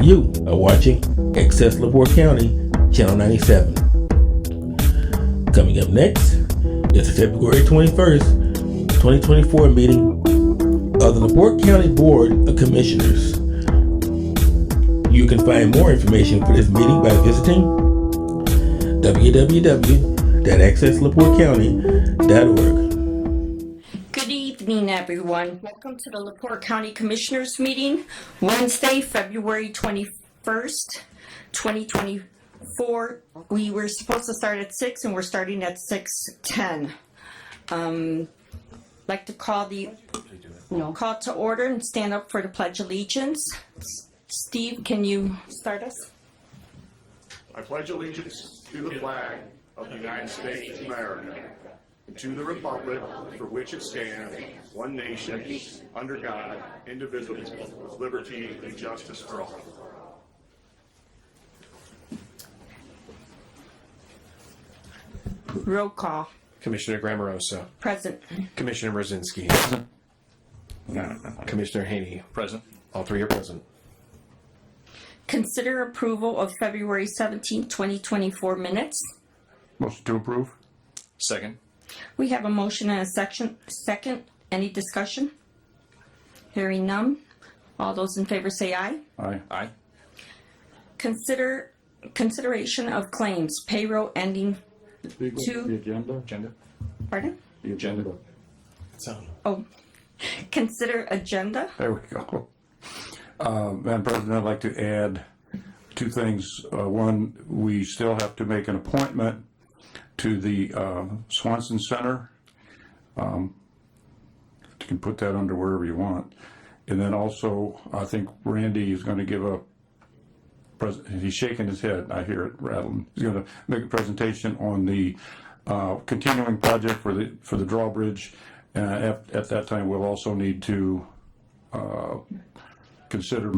You are watching Access LaPorte County, Channel 97. Coming up next is the February 21st, 2024 meeting of the LaPorte County Board of Commissioners. You can find more information for this meeting by visiting www.accesslaportecounty.org. Good evening, everyone. Welcome to the LaPorte County Commissioners meeting, Wednesday, February 21st, 2024. We were supposed to start at 6 and we're starting at 6:10. Like to call to order and stand up for the Pledge of Allegiance. Steve, can you start us? I pledge allegiance to the flag of the United States of America, to the republic for which it stands, one nation, under God, indivisible, with liberty and justice for all. Roll call. Commissioner Grammarosa. Present. Commissioner Mrozinski. Commissioner Haney. Present. All three are present. Consider approval of February 17th, 2024 minutes. Motion to approve. Second. We have a motion and a second. Any discussion? Hearing none. All those in favor say aye. Aye. Aye. Consideration of claims, payroll ending The to, agenda. pardon? The agenda. Oh, consider agenda. There we go. Madam President, I'd like to add two things. One, we still have to make an appointment to the Swanson Center. You can put that under wherever you want. And then also, I think Randy is going to give he's shaking his head. I hear it rattling. He's going to make a presentation on the continuing project for the drawbridge. At that time, we'll also need to consider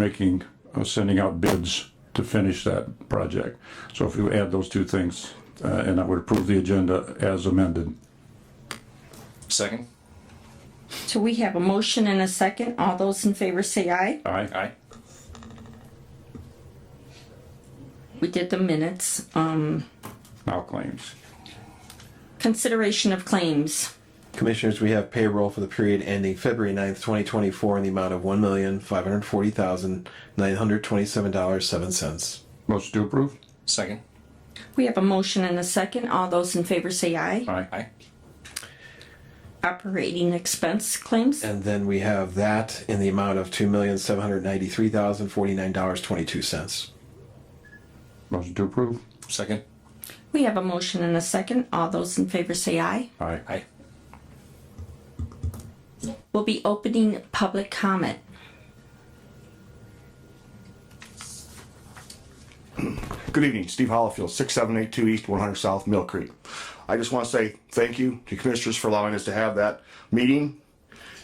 sending out bids to finish that project. So if you add those two things, and I would approve the agenda as amended. Second. So we have a motion and a second. All those in favor say aye. Aye. Aye. We did the minutes. Now claims. Consideration of claims. Commissioners, we have payroll for the period ending February 9th, 2024 in the amount of $1,540,927.07. Motion to approve. Second. We have a motion and a second. All those in favor say aye. Aye. Aye. Operating expense claims. And then we have that in the amount of $2,793,049.22. Motion to approve. Second. We have a motion and a second. All those in favor say aye. Aye. Aye. We'll be opening public comment. Good evening, Steve Hollifield, 6782 East 100 South Mill Creek. I just want to say thank you to commissioners for allowing us to have that meeting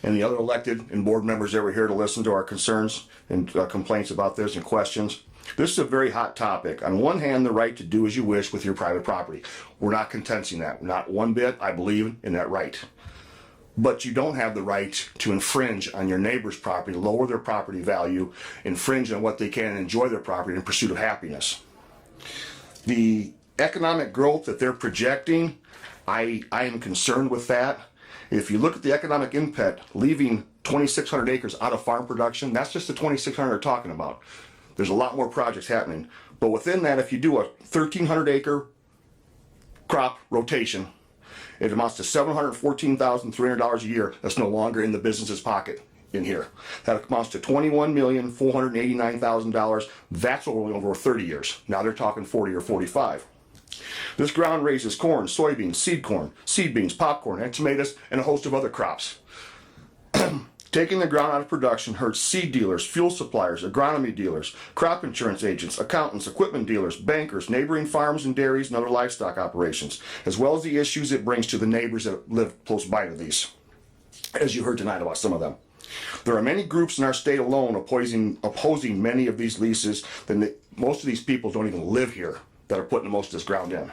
and the other elected and board members that were here to listen to our concerns and complaints about this and questions. This is a very hot topic. On one hand, the right to do as you wish with your private property. We're not contesting that. Not one bit. I believe in that right. But you don't have the right to infringe on your neighbor's property, lower their property value, infringe on what they can and enjoy their property in pursuit of happiness. The economic growth that they're projecting, I am concerned with that. If you look at the economic impact, leaving 2,600 acres out of farm production, that's just the 2,600 they're talking about. There's a lot more projects happening. But within that, if you do a 1,300 acre crop rotation, it amounts to $714,300 a year. That's no longer in the business's pocket in here. That amounts to $21,489,000. That's only over 30 years. Now they're talking 40 or 45. This ground raises corn, soybeans, seed beans, popcorn, and tomatoes, and a host of other crops. Taking the ground out of production hurts seed dealers, fuel suppliers, agronomy dealers, crop insurance agents, accountants, equipment dealers, bankers, neighboring farms and dairies, and other livestock operations, as well as the issues it brings to the neighbors that live close by to these, as you heard tonight about some of them. There are many groups in our state alone opposing many of these leases. Most of these people don't even live here that are putting most of this ground in.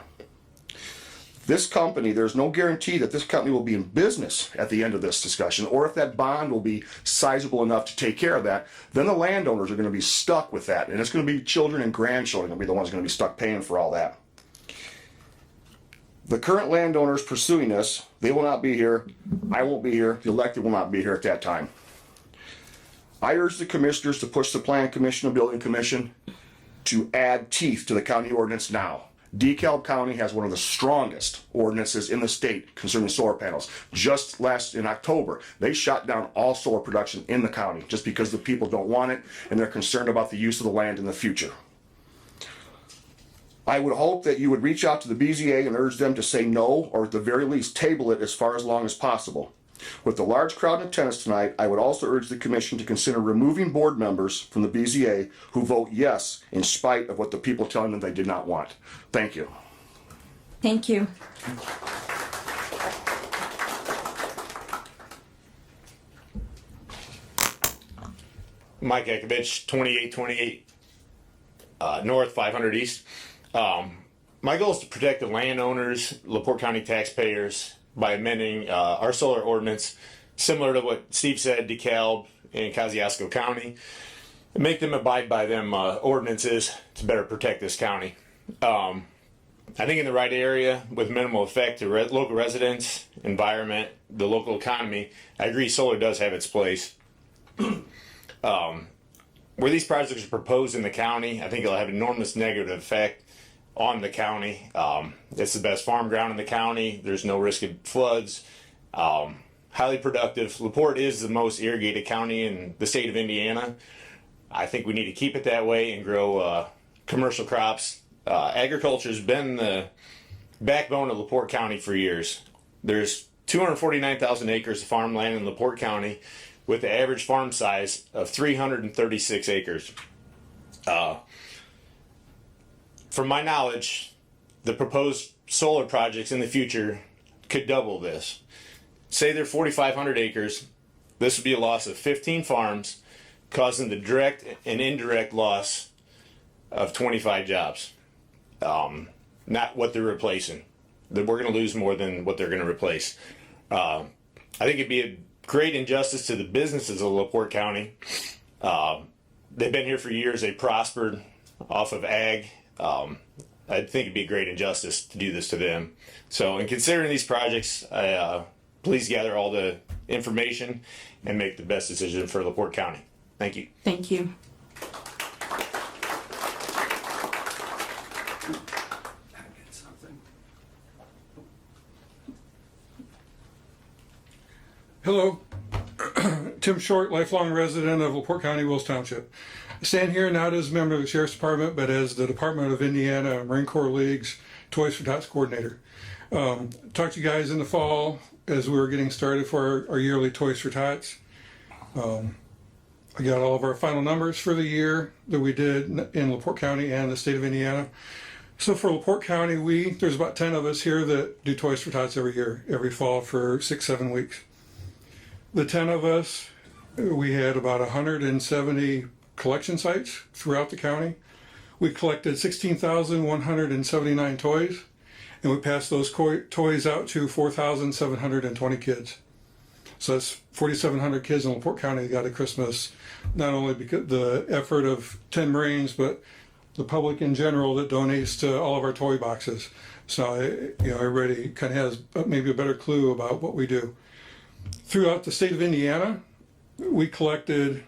This company, there's no guarantee that this company will be in business at the end of this discussion, or if that bond will be sizable enough to take care of that, then the landowners are going to be stuck with that. And it's going to be children and grandchildren going to be the ones going to be stuck paying for all that. The current landowners pursuing this, they will not be here. I won't be here. The elected will not be here at that time. I urge the commissioners to push the Plan Commission and Building Commission to add teeth to the county ordinance now. DeKalb County has one of the strongest ordinances in the state concerning solar panels. Just in October, they shut down all solar production in the county just because the people don't want it and they're concerned about the use of the land in the future. I would hope that you would reach out to the BZA and urge them to say no, or at the very least table it as far as long as possible. With the large crowd in attendance tonight, I would also urge the commission to consider removing board members from the BZA who vote yes in spite of what the people telling them they did not want. Thank you. Thank you. Mike Ekovich, 2828 North, 500 East. My goal is to protect the landowners, LaPorte County taxpayers, by amending our solar ordinance, similar to what Steve said, DeKalb and Kosciuszko County, and make them abide by them ordinances to better protect this county. I think in the right area with minimal effect to local residents, environment, the local economy, I agree solar does have its place. Where these projects are proposed in the county, I think it'll have enormous negative effect on the county. It's the best farm ground in the county. There's no risk of floods. Highly productive. LaPorte is the most irrigated county in the state of Indiana. I think we need to keep it that way and grow commercial crops. Agriculture has been the backbone of LaPorte County for years. There's 249,000 acres of farmland in LaPorte County with the average farm size of 336 acres. From my knowledge, the proposed solar projects in the future could double this. Say they're 4,500 acres. This would be a loss of 15 farms, causing the direct and indirect loss of 25 jobs. Not what they're replacing. We're going to lose more than what they're going to replace. I think it'd be a great injustice to the businesses of LaPorte County. They've been here for years. They prospered off of ag. I think it'd be a great injustice to do this to them. So in considering these projects, please gather all the information and make the best decision for LaPorte County. Thank you. Thank you. Hello, Tim Short, lifelong resident of LaPorte County, Wills Township. I stand here not as a member of the Sheriff's Department, but as the Department of Indiana Marine Corps League's Toys for Tots coordinator. Talked to you guys in the fall as we were getting started for our yearly Toys for Tots. I got all of our final numbers for the year that we did in LaPorte County and the state of Indiana. So for LaPorte County, there's about 10 of us here that do Toys for Tots every year, every fall for 6-7 weeks. The 10 of us, we had about 170 collection sites throughout the county. We collected 16,179 toys, and we passed those toys out to 4,720 kids. So that's 4,700 kids in LaPorte County that got a Christmas, not only because the effort of 10 Marines, but the public in general that donates to all of our toy boxes. So everybody kind of has maybe a better clue about what we do. Throughout the state of Indiana, we collected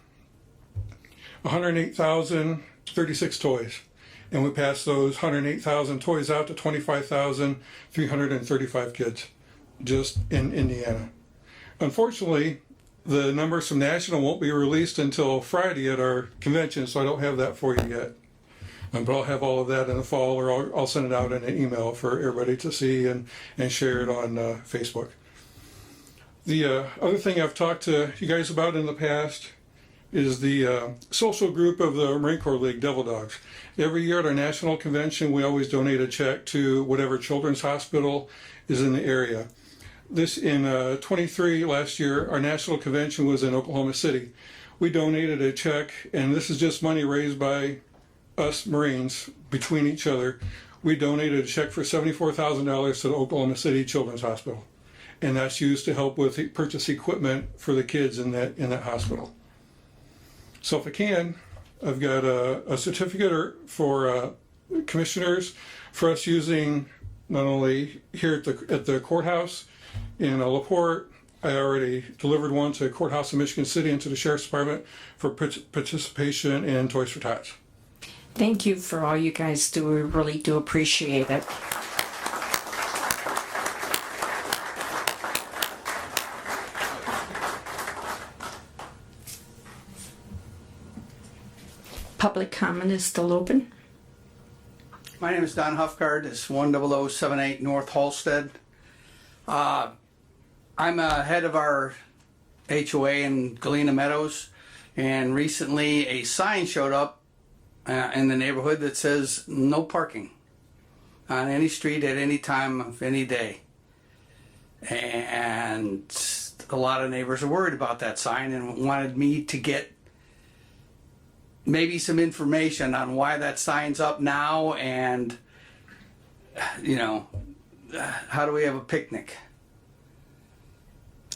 108,036 toys, and we passed those 108,000 toys out to 25,335 kids just in Indiana. Unfortunately, the numbers from national won't be released until Friday at our convention, so I don't have that for you yet. But I'll have all of that in the fall, or I'll send it out in an email for everybody to see and share it on Facebook. The other thing I've talked to you guys about in the past is the social group of the Marine Corps League, Devil Dogs. Every year at our national convention, we always donate a check to whatever children's hospital is in the area. This in 23 last year, our national convention was in Oklahoma City. We donated a check, and this is just money raised by us Marines between each other. we donated a check for $74,000 to the Oklahoma City Children's Hospital. And that's used to help with purchase equipment for the kids in that hospital. So if I can, I've got a certificate for commissioners for us using not only here at the courthouse in LaPorte. I already delivered one to the courthouse in Michigan City and to the sheriff's department for participation in Toys for Tots. Thank you for all you guys do. We really do appreciate it. Public comment is still open. My name is Don Huffgard. It's 10078 North Halstead. I'm head of our HOA in Galena Meadows, and recently a sign showed up in the neighborhood that says no parking on any street at any time of any day. And a lot of neighbors are worried about that sign and wanted me to get maybe some information on why that sign's up now, and how do we have a picnic?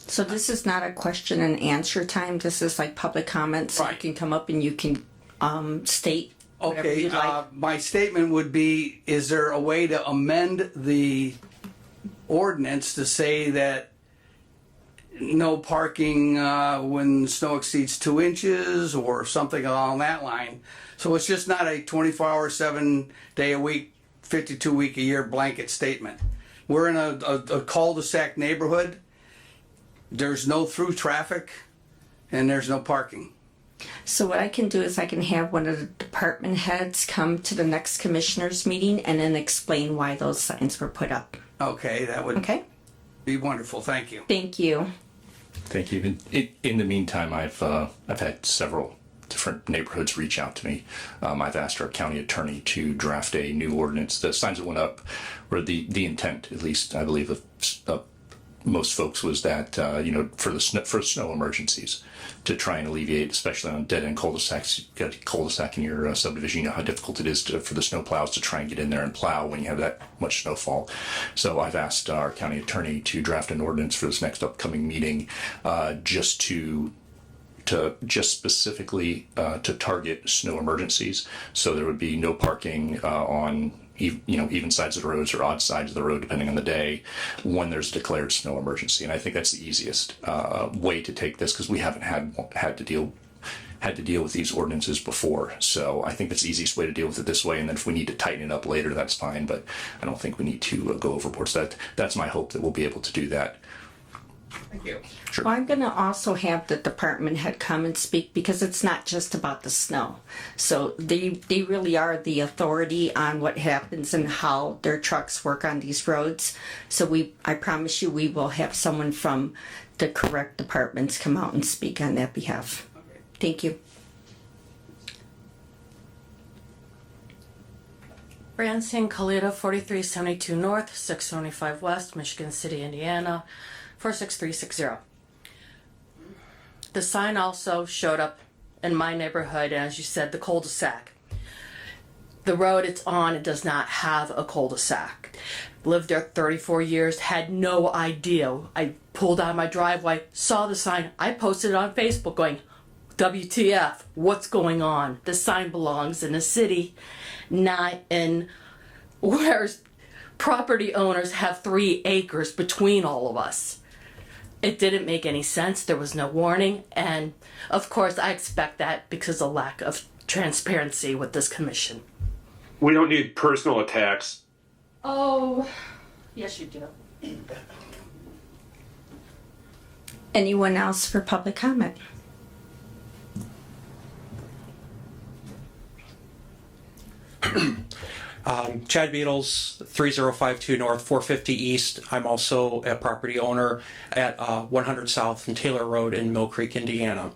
So this is not a question and answer time. This is like public comments. So you Right. can come up and you can state whatever Okay, you'd like. my statement would be, is there a way to amend the ordinance to say that no parking when snow exceeds 2 inches or something along that line? So it's just not a 24-hour, 7-day-a-week, 52-week-a-year blanket statement. We're in a cul-de-sac neighborhood. There's no through traffic and there's no parking. So what I can do is I can have one of the department heads come to the next commissioners meeting and then explain why those signs were put up. Okay, that would Okay? be wonderful. Thank you. Thank you. Thank you. In the meantime, I've had several different neighborhoods reach out to me. I've asked our county attorney to draft a new ordinance. The signs that went up were the intent, at least I believe, of most folks was that for snow emergencies, to try and alleviate, especially on dead end cul-de-sacs. You've got a cul-de-sac in your subdivision. You know how difficult it is for the snow plows to try and get in there and plow when you have that much snowfall. So I've asked our county attorney to draft an ordinance for this next upcoming meeting, just specifically to target snow emergencies. So there would be no parking on even sides of the roads or odd sides of the road, depending on the day, when there's a declared snow emergency. And I think that's the easiest way to take this, because we haven't had to deal with these ordinances before. So I think that's the easiest way to deal with it this way. And then if we need to tighten it up later, that's fine. But I don't think we need to go overboard. So that's my hope, that we'll be able to do that. Thank you. Well, I'm going to also have the department head come and speak, because it's not just about the snow. So they really are the authority on what happens and how their trucks work on these roads. So I promise you, we will have someone from the correct departments come out and speak on that behalf. Thank you. Francine Colita, 4372 North, 675 West, Michigan City, Indiana, 46360. The sign also showed up in my neighborhood, and as you said, the cul-de-sac. The road it's on, it does not have a cul-de-sac. Lived there 34 years, had no idea. I pulled out of my driveway, saw the sign, I posted it on Facebook going, WTF, what's going on? The sign belongs in a city, not in where property owners have 3 acres between all of us. It didn't make any sense. There was no warning. And of course, I expect that because of lack of transparency with this commission. We don't need personal attacks. Oh, yes, you do. Anyone else for public comment? Chad Beatles, 3052 North, 450 East. I'm also a property owner at 100 South and Taylor Road in Mill Creek, Indiana.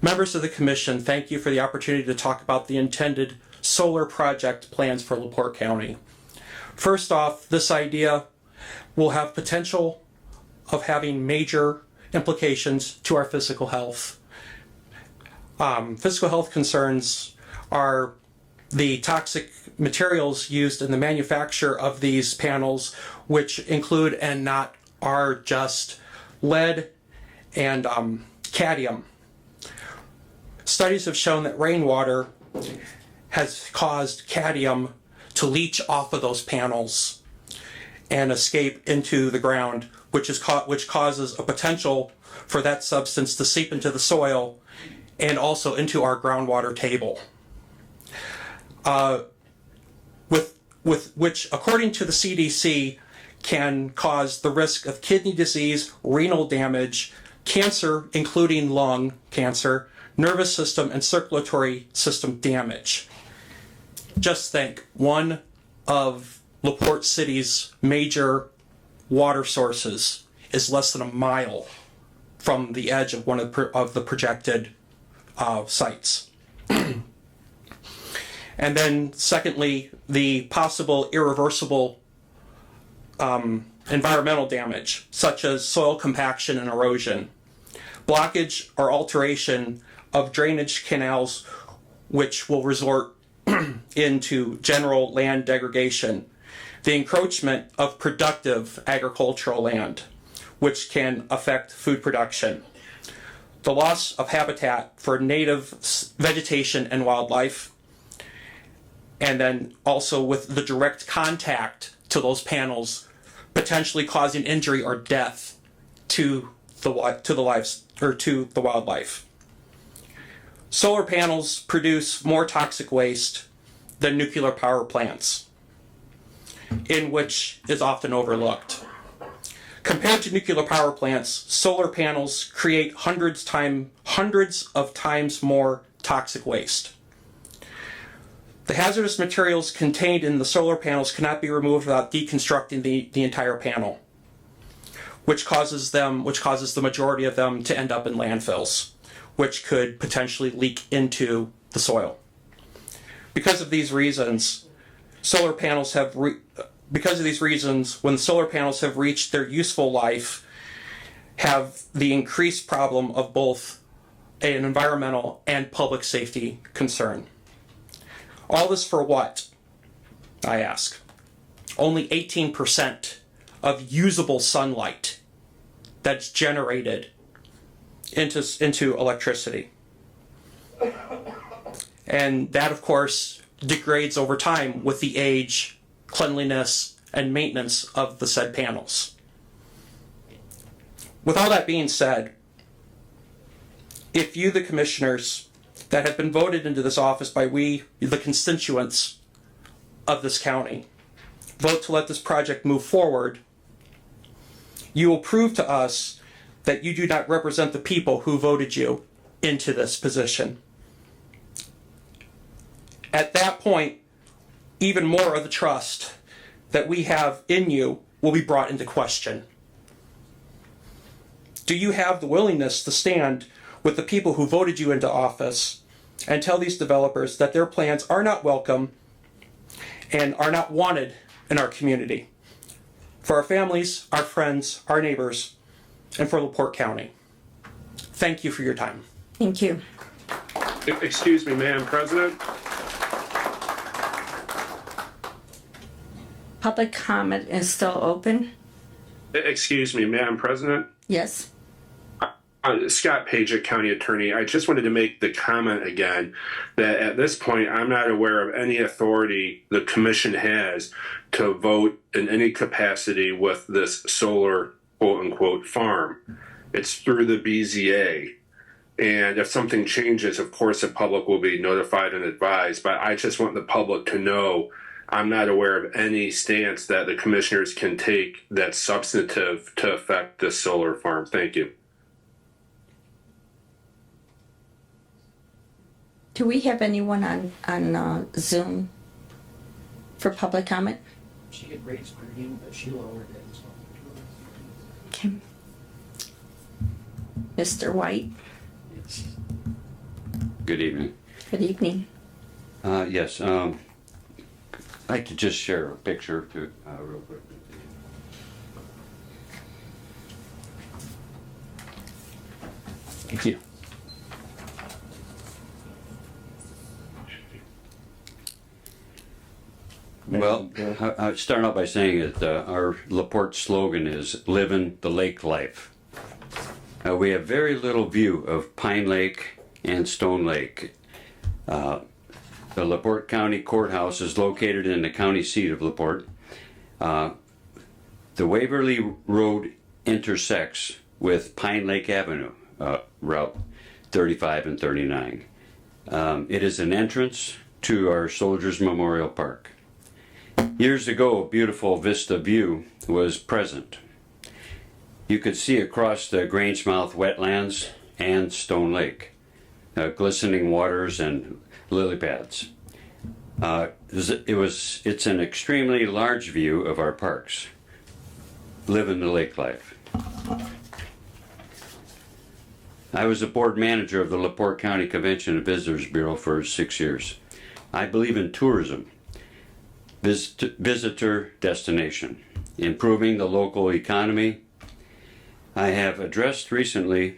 Members of the commission, thank you for the opportunity to talk about the intended solar project plans for LaPorte County. First off, this idea will have potential of having major implications to our physical health. Physical health concerns are the toxic materials used in the manufacture of these panels, which include and not are just lead and cadmium. Studies have shown that rainwater has caused cadmium to leach off of those panels and escape into the ground, which causes a potential for that substance to seep into the soil and also into our groundwater table. With which, according to the CDC, can cause the risk of kidney disease, renal damage, cancer, including lung cancer, nervous system and circulatory system damage. Just think, one of LaPorte City's major water sources is less than a mile from the edge of one of the projected sites. And then secondly, the possible irreversible environmental damage, such as soil compaction and erosion, blockage or alteration of drainage canals, which will resort into general land degradation, the encroachment of productive agricultural land, which can affect food production, the loss of habitat for native vegetation and wildlife, and then also with the direct contact to those panels, potentially causing injury or death to the wildlife. Solar panels produce more toxic waste than nuclear power plants, in which is often overlooked. Compared to nuclear power plants, solar panels create hundreds of times more toxic waste. The hazardous materials contained in the solar panels cannot be removed without deconstructing the entire panel, which causes the majority of them to end up in landfills, which could potentially leak into the soil. Because of these reasons, when solar panels have reached their useful life, have the increased problem of both an environmental and public safety concern. All this for what, I ask? Only 18% of usable sunlight that's generated into electricity. And that, of course, degrades over time with the age, cleanliness, and maintenance of the said panels. With all that being said, if you, the commissioners, that have been voted into this office by we, the constituents of this county, vote to let this project move forward, you will prove to us that you do not represent the people who voted you into this position. At that point, even more of the trust that we have in you will be brought into question. Do you have the willingness to stand with the people who voted you into office and tell these developers that their plans are not welcome and are not wanted in our community, for our families, our friends, our neighbors, and for LaPorte County? Thank you for your time. Thank you. Excuse me, Madam President. Public comment is still open? Excuse me, Madam President. Yes. Scott Page, County Attorney. I just wanted to make the comment again that at this point, I'm not aware of any authority the commission has to vote in any capacity with this solar quote unquote farm. It's through the BZA. And if something changes, of course, the public will be notified and advised. But I just want the public to know I'm not aware of any stance that the commissioners can take that's substantive to affect this solar farm. Thank you. Do we have anyone on Zoom for public comment? She had raised her hand, but she lowered it. Okay. Mr. White, Good evening. good evening. Yes, I'd like to just share a picture to, real quick. Thank you. Well, I start out by saying that our LaPorte slogan is "Living the Lake Life." We have very little view of Pine Lake and Stone Lake. The LaPorte County Courthouse is located in the county seat of LaPorte. The Waverly Road intersects with Pine Lake Avenue, Route 35 and 39. It is an entrance to our Soldiers Memorial Park. Years ago, a beautiful vista view was present. You could see across the Grangemouth wetlands and Stone Lake, glistening waters and lily pads. It's an extremely large view of our parks. Living the lake life. I was a board manager of the LaPorte County Convention and Visitors Bureau for 6 years. I believe in tourism, visitor destination, improving the local economy. I have addressed recently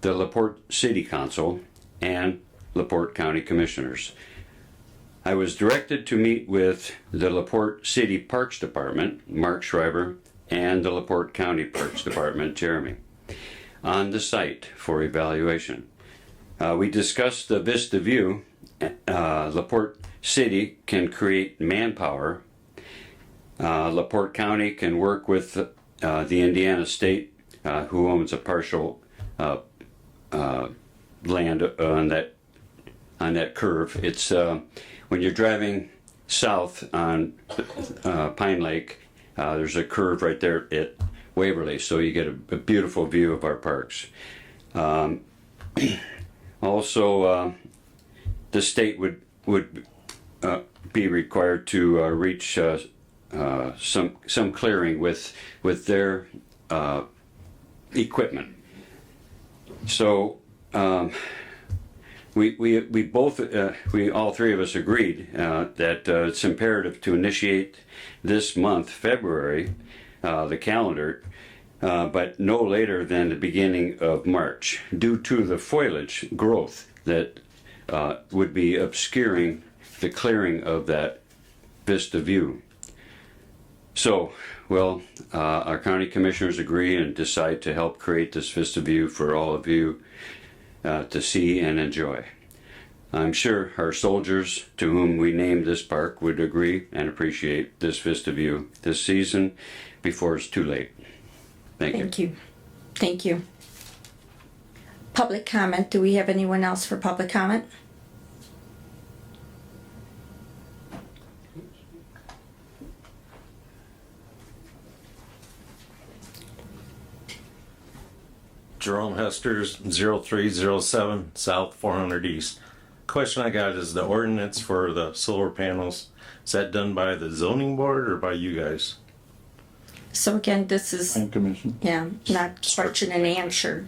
the LaPorte City Council and LaPorte County Commissioners. I was directed to meet with the LaPorte City Parks Department, Mark Schreiber, and the LaPorte County Parks Department, Jeremy, on the site for evaluation. We discussed the Vista View. LaPorte City can create manpower. LaPorte County can work with the Indiana State, who owns a partial land on that curve. It's when you're driving south on Pine Lake, there's a curve right there at Waverly, so you get a beautiful view of our parks. Also, the state would be required to reach some clearing with their equipment. So we all three of us agreed that it's imperative to initiate this month, February, the calendar, but no later than the beginning of March, due to the foliage growth that would be obscuring the clearing of that vista view. So, well, our county commissioners agree and decide to help create this vista view for all of you to see and enjoy. I'm sure our soldiers, to whom we named this park, would agree and appreciate this vista view this season before it's too late. Thank you. Thank you. Thank you. Public comment. Do we have anyone else for public comment? Jerome Hester's 0307 South 400 East. Question I got is the ordinance for the solar panels, is that done by the zoning board or by you guys? So again, this is, Commission. yeah, not question and answer,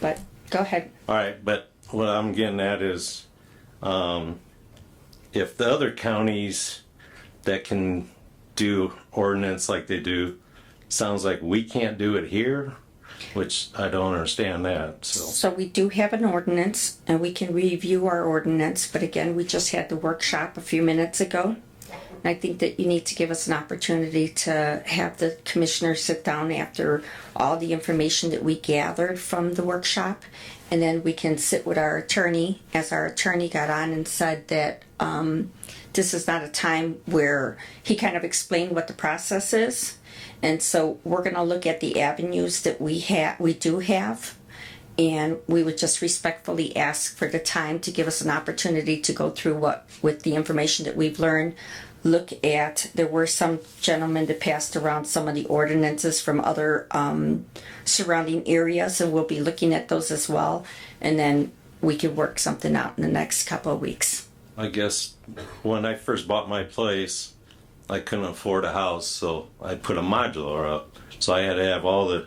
but go ahead. All right, but what I'm getting at is if the other counties that can do ordinance like they do, sounds like we can't do it here, which I don't understand that. So we do have an ordinance and we can review our ordinance, but again, we just had the workshop a few minutes ago. And I think that you need to give us an opportunity to have the commissioners sit down after all the information that we gathered from the workshop. And then we can sit with our attorney, as our attorney got on and said that this is not a time where he kind of explained what the process is. And so we're going to look at the avenues that we do have, and we would just respectfully ask for the time to give us an opportunity to go through with the information that we've learned. Look at, there were some gentlemen that passed around some of the ordinances from other surrounding areas, and we'll be looking at those as well. And then we could work something out in the next couple of weeks. I guess when I first bought my place, I couldn't afford a house, so I put a modular up. So I had to have all the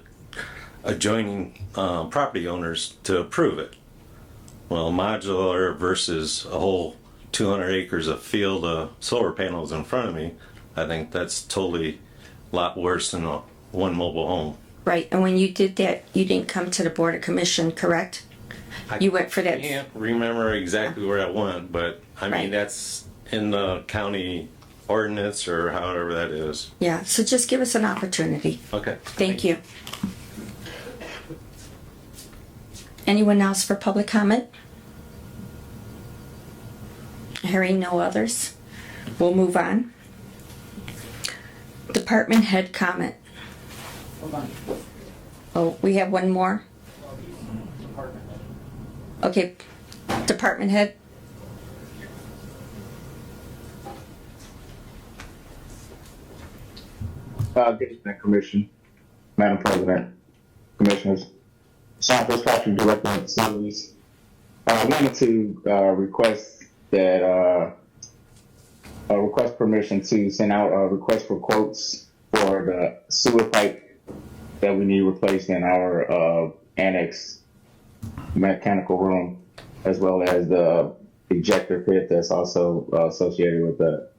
adjoining property owners to approve it. Well, modular versus a whole 200 acres of field of solar panels in front of me, I think that's totally a lot worse than one mobile home. Right, and when you did that, you didn't come to the Board of Commission, correct? You went for that. I can't remember exactly where I went, but I mean, Right. that's in the county ordinance or however that is. Yeah, so just give us an opportunity. Okay. Thank you. Anyone else for public comment? Hearing no others, we'll move on. Department head comment. Oh, we have one more? Okay, department head. Good evening, Commission, Madam President, Commissioners. Sean Fitzpatrick, Director of Facilities. I wanted to request permission to send out a request for quotes for the sewer pipe that we need replaced in our annex mechanical room, as well as the ejector pit that's also associated with that.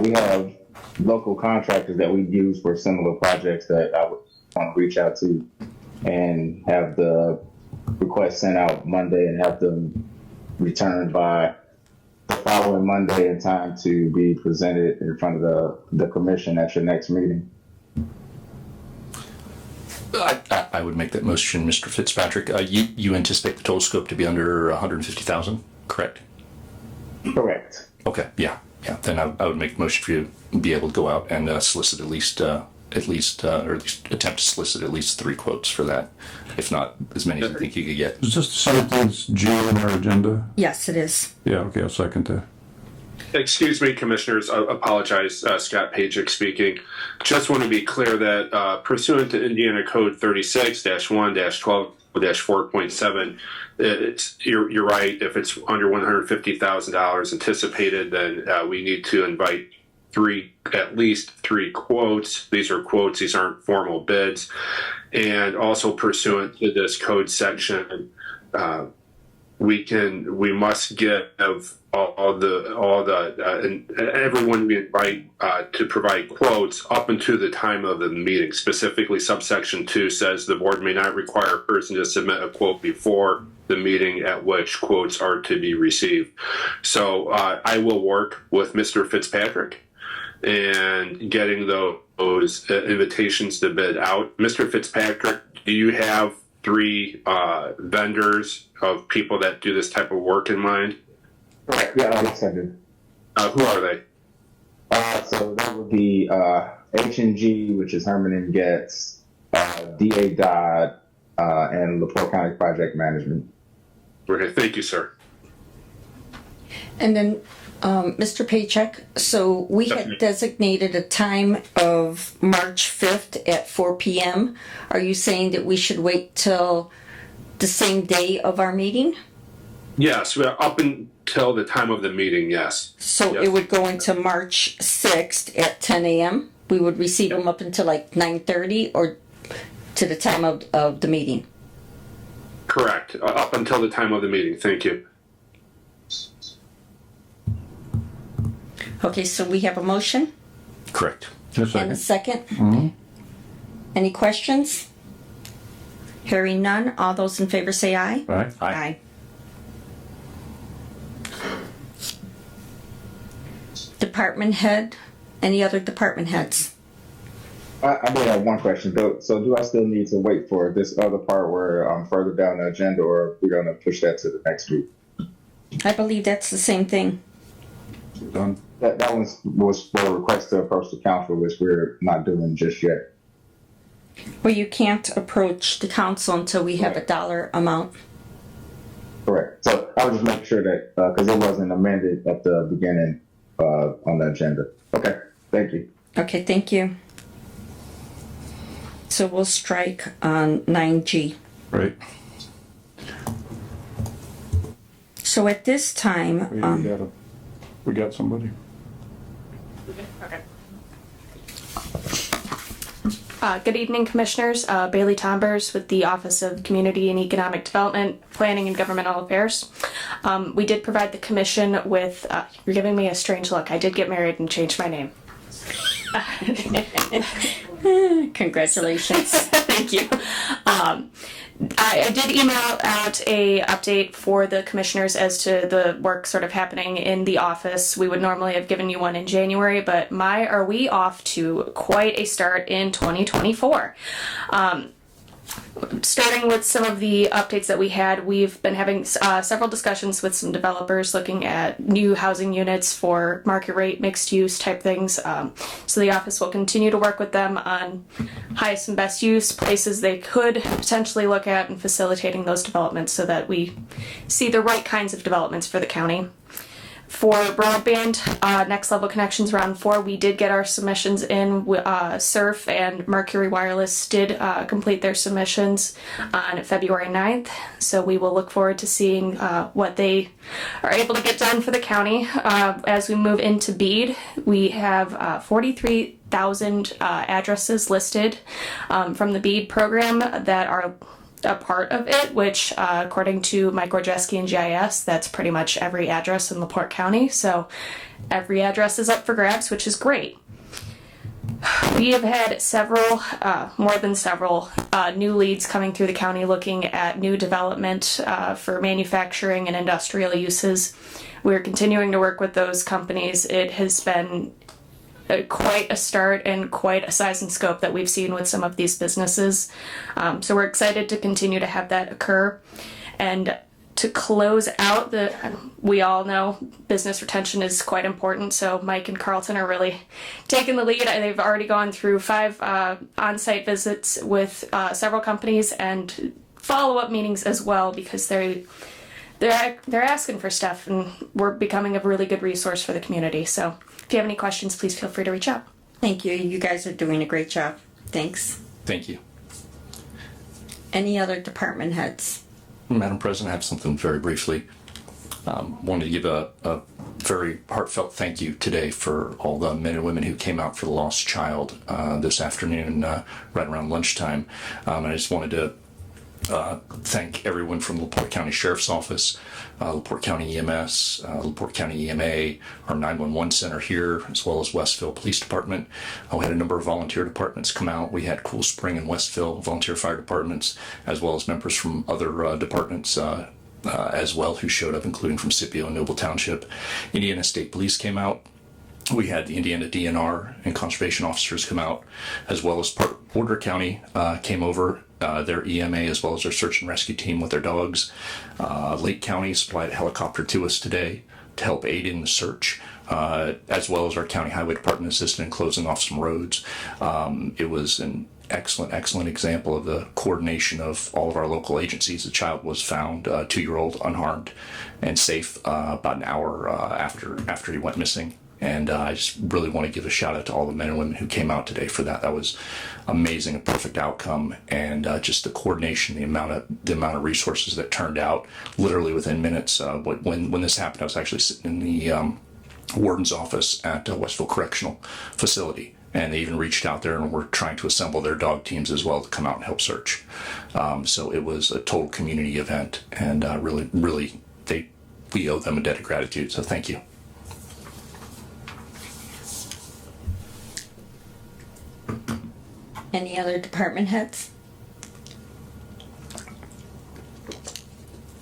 We have local contractors that we use for similar projects that I would want to reach out to and have the request sent out Monday and have them returned by the following Monday in time to be presented in front of the commission at your next meeting. I would make that motion, Mr. Fitzpatrick. You anticipate the total scope to be under 150,000, correct? Correct. Okay, yeah. Then I would make the motion for you to be able to go out and solicit or at least attempt to solicit at least 3 quotes for that, if not as many as you think you could get. Is this the same thing as G on our agenda? Yes, it is. Yeah, okay, I'll second that. Excuse me, Commissioners, I apologize, Scott Pajic speaking. Just want to be clear that pursuant to Indiana Code 36-1-12-4.7, you're right. If it's under $150,000 anticipated, then we need to invite at least three quotes. These are quotes; these aren't formal bids. And also pursuant to this code section, we must give everyone we invite to provide quotes up until the time of the meeting. Specifically, subsection 2 says the board may not require a person to submit a quote before the meeting at which quotes are to be received. So I will work with Mr. Fitzpatrick and getting those invitations to bid out. Mr. Fitzpatrick, do you have 3 vendors of people that do this type of work in mind? Correct. Yeah, yes, I do. Who are they? So that would be H&G, which is Herman and Getz, D.A. Dodd, and LaPorte County Project Management. Okay, thank you, sir. And then, Mr. Paycheck, so we had designated a time of March 5th at 4 p.m. Are you saying that we should wait till the same day of our meeting? Yes, up until the time of the meeting, yes. So Yes. it would go into March 6th at 10 a.m.? We would receive them up until like 9:30 or to the time of the meeting? Correct, up until the time of the meeting, thank you. Okay, so we have a motion Correct. and a second. Any questions? Hearing none, all those in favor say aye. Right. Aye. Department head, any other department heads? I did have one question. So do I still need to wait for this other part where I'm further down the agenda, or are we going to push that to the next week? I believe that's the same thing. Done. That was for a request to approach the council, which we're not doing just yet. Well, you can't approach the council until we have a dollar amount. Correct. So I was just making sure that, because it wasn't amended at the beginning on the agenda. Okay, thank you. Okay, thank you. So we'll strike on 9G. Right. So at this time, We got somebody. Good evening, Commissioners. Bailey Tombers with the Office of Community and Economic Development, Planning and Governmental Affairs. We did provide the Commission with, you're giving me a strange look. I did get married and changed my name. congratulations. Thank you. I did email out a update for the commissioners as to the work sort of happening in the office. We would normally have given you one in January, but are we off to quite a start in 2024. Starting with some of the updates that we had, we've been having several discussions with some developers looking at new housing units for market rate, mixed use type things. So the office will continue to work with them on highest and best use places they could potentially look at and facilitating those developments so that we see the right kinds of developments for the county. For broadband, Next Level Connections Round 4, we did get our submissions in. Surf and Mercury Wireless did complete their submissions on February 9th. So we will look forward to seeing what they are able to get done for the county. As we move into BEAD, we have 43,000 addresses listed from the BEAD program that are a part of it, which according to Mike Gorjeski and GIS, that's pretty much every address in LaPorte County. So every address is up for grabs, which is great. We have had more than several new leads coming through the county looking at new development for manufacturing and industrial uses. We're continuing to work with those companies. It has been quite a start and quite a size and scope that we've seen with some of these businesses. So we're excited to continue to have that occur. And to close out, we all know business retention is quite important. So Mike and Carlton are really taking the lead. They've already gone through 5 on-site visits with several companies and follow-up meetings as well, because they're asking for stuff, and we're becoming a really good resource for the community. So if you have any questions, please feel free to reach out. Thank you. You guys are doing a great job. Thanks. Thank you. Any other department heads? Madam President, I have something very briefly. Wanted to give a very heartfelt thank you today for all the men and women who came out for the lost child this afternoon, right around lunchtime. I just wanted to thank everyone from LaPorte County Sheriff's Office, LaPorte County EMS, LaPorte County EMA, our 911 center here, as well as Westville Police Department. We had a number of volunteer departments come out. We had Cool Spring and Westville volunteer fire departments, as well as members from other departments as well who showed up, including from Scipio and Noble Township. Indiana State Police came out. We had the Indiana DNR and conservation officers come out, as well as Porter County came over, their EMA, as well as their search and rescue team with their dogs. Lake County supplied a helicopter to us today to help aid in the search, as well as our county highway department assisted in closing off some roads. It was an excellent example of the coordination of all of our local agencies. The child was found, 2-year-old, unharmed and safe, about an hour after he went missing. And I just really want to give a shout out to all the men and women who came out today for that. That was amazing, a perfect outcome, and just the coordination, the amount of resources that turned out literally within minutes. When this happened, I was actually sitting in the warden's office at Westville Correctional Facility, and they even reached out there and were trying to assemble their dog teams as well to come out and help search. So it was a total community event, and really, we owe them a debt of gratitude. So thank you. Any other department heads?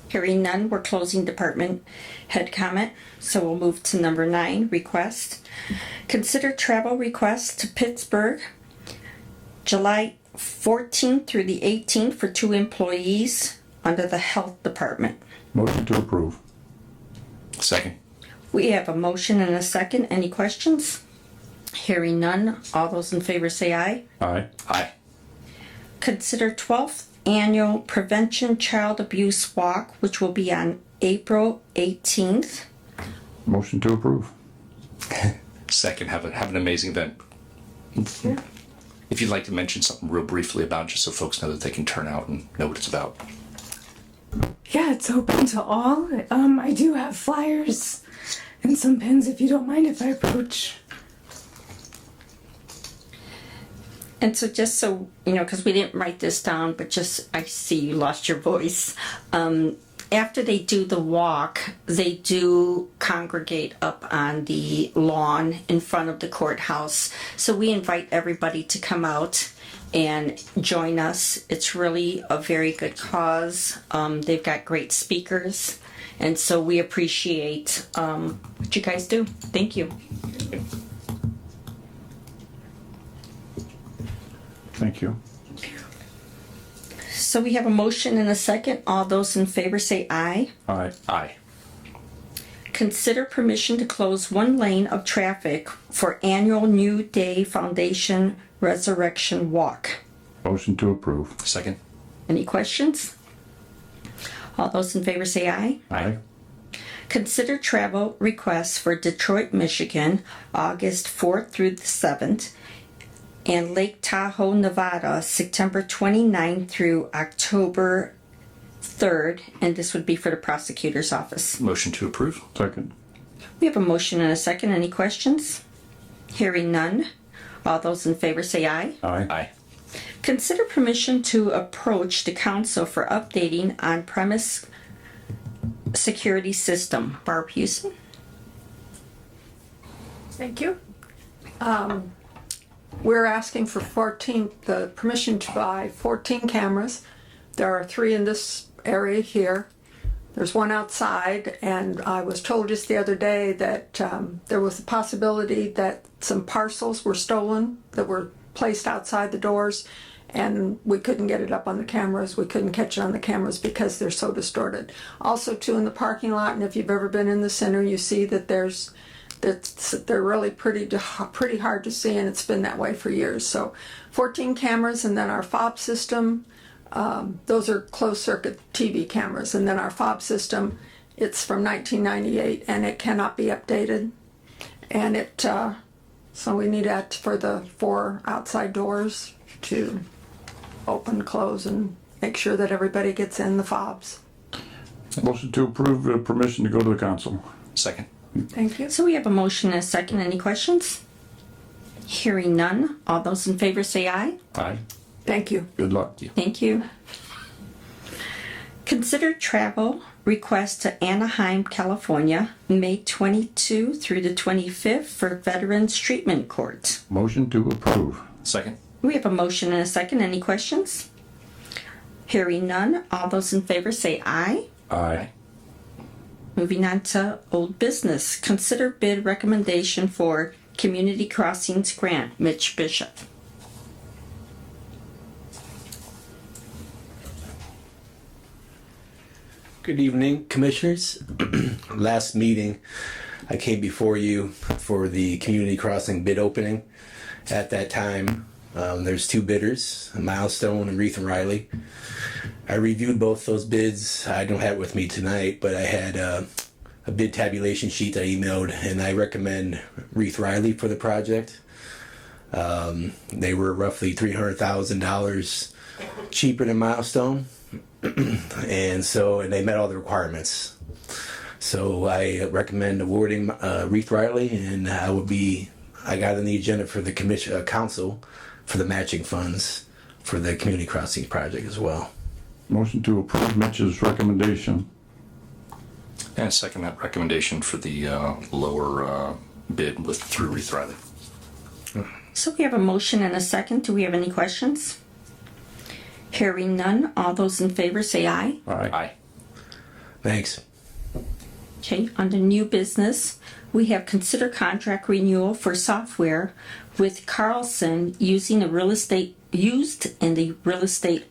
Hearing none, we're closing department head comment. So we'll move to number 9, request. Consider travel request to Pittsburgh, July 14th through the 18th for 2 employees under the health department. Motion to approve. Second. We have a motion and a second. Any questions? Hearing none, all those in favor say aye. Aye. Aye. Consider 12th Annual Prevention Child Abuse Walk, which will be on April 18th. Motion to approve. Second, have an amazing event. If you'd like to mention something real briefly about it, just so folks know that they can turn out and know what it's about. Yeah, it's open to all. I do have flyers and some pins if you don't mind if I approach. And so just so, because we didn't write this down, but just, I see you lost your voice. After they do the walk, they do congregate up on the lawn in front of the courthouse. So we invite everybody to come out and join us. It's really a very good cause. They've got great speakers, and so we appreciate what you guys do. Thank you. Thank you. So we have a motion and a second. All those in favor say aye. Aye. Aye. Consider permission to close one lane of traffic for annual New Day Foundation Resurrection Walk. Motion to approve. Second. Any questions? All those in favor say aye. Aye. Consider travel requests for Detroit, Michigan, August 4th through the 7th, and Lake Tahoe, Nevada, September 29th through October 3rd, and this would be for the prosecutor's office. Motion to approve. Second. We have a motion and a second. Any questions? Hearing none. All those in favor say aye. Aye. Aye. Consider permission to approach the council for updating on-premise security system. Barb Houston. Thank you. We're asking for the permission to buy 14 cameras. There are 3 in this area here. There's 1 outside, and I was told just the other day that there was a possibility that some parcels were stolen that were placed outside the doors, and we couldn't get it up on the cameras. We couldn't catch it on the cameras because they're so distorted. Also, too, in the parking lot, and if you've ever been in the center, you see that they're really pretty hard to see, and it's been that way for years. So 14 cameras, and then our fob system, those are closed circuit TV cameras, and then our fob system, it's from 1998 and it cannot be updated, and so we need that for the 4 outside doors to open, close, and make sure that everybody gets in the fobs. Motion to approve permission to go to the council. Second. Thank you. So we have a motion and a second. Any questions? Hearing none. All those in favor say aye. Aye. Thank you. Good luck. Thank you. Consider travel request to Anaheim, California, May 22 through the 25th for Veterans Treatment Court. Motion to approve. Second. We have a motion and a second. Any questions? Hearing none. All those in favor say aye. Aye. Moving on to old business. Consider bid recommendation for Community Crossings Grant. Mitch Bishop. Good evening, Commissioners. Last meeting, I came before you for the community crossing bid opening. At that time, there's 2 bidders, Milestone and Reith and Riley. I reviewed both those bids. I don't have it with me tonight, but I had a bid tabulation sheet that I emailed, and I recommend Reith Riley for the project. They were roughly $300,000 cheaper than Milestone. And they met all the requirements. So I recommend awarding Reith Riley, and I got on the agenda for the council for the matching funds for the community crossing project as well. Motion to approve Mitch's recommendation. And second that recommendation for the lower bid through Reith Riley. So we have a motion and a second. Do we have any questions? Hearing none. All those in favor say aye. Aye. Aye. Thanks. Okay, under new business, we have consider contract renewal for software with Carlson used in the real estate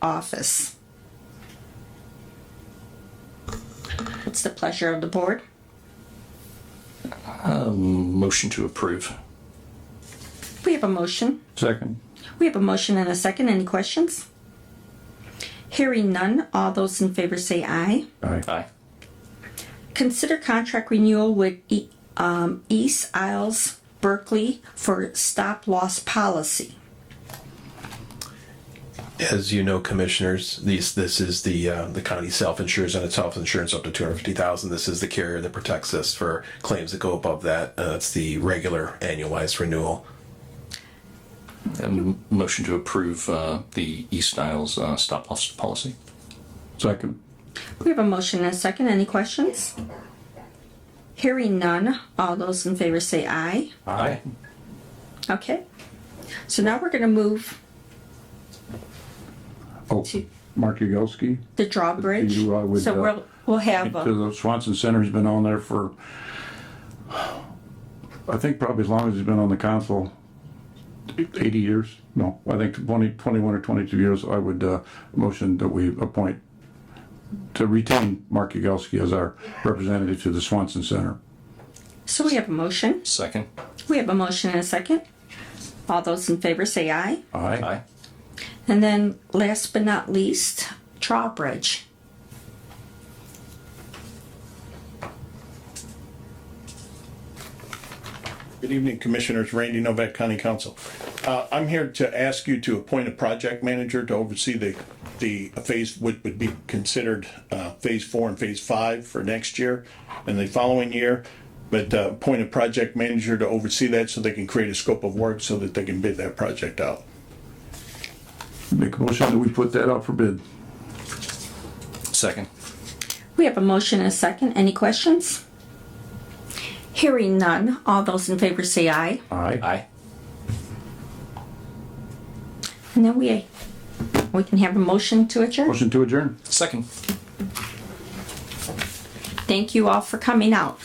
office. What's the pleasure of the board? Motion to approve. We have a motion. Second. We have a motion and a second. Any questions? Hearing none. All those in favor say aye. Aye. Aye. Consider contract renewal with East Isles Berkeley for stop loss policy. As you know, Commissioners, this is the county self-insures, and it's self-insurance up to $250,000. This is the carrier that protects us for claims that go above that. It's the regular annualized renewal. Motion to approve the East Isles stop loss policy. Second. We have a motion and a second. Any questions? Hearing none, all those in favor say aye. Aye. Okay. So now we're going to move Oh, Mark Yagowski. the drawbridge. You, I would, So we'll have, To the Swanson Center, he's been on there for, I think probably as long as he's been on the council, 80 years. No, I think 21 or 22 years. I would motion that we appoint to retain Mark Yagowski as our representative to the Swanson Center. so we have a motion. Second. We have a motion and a second. All those in favor say aye. Aye. And then last but not least, drawbridge. Good evening, Commissioners. Randy Novak, County Council. I'm here to ask you to appoint a project manager to oversee the phase, would be considered phase 4 and phase 5 for next year and the following year. But appoint a project manager to oversee that so they can create a scope of work so that they can bid that project out. Make a motion that we put that out for bid. Second. We have a motion and a second. Any questions? Hearing none, all those in favor say aye. Aye. Aye. And then we can have a motion to adjourn. Motion to adjourn. Second. Thank you all for coming out.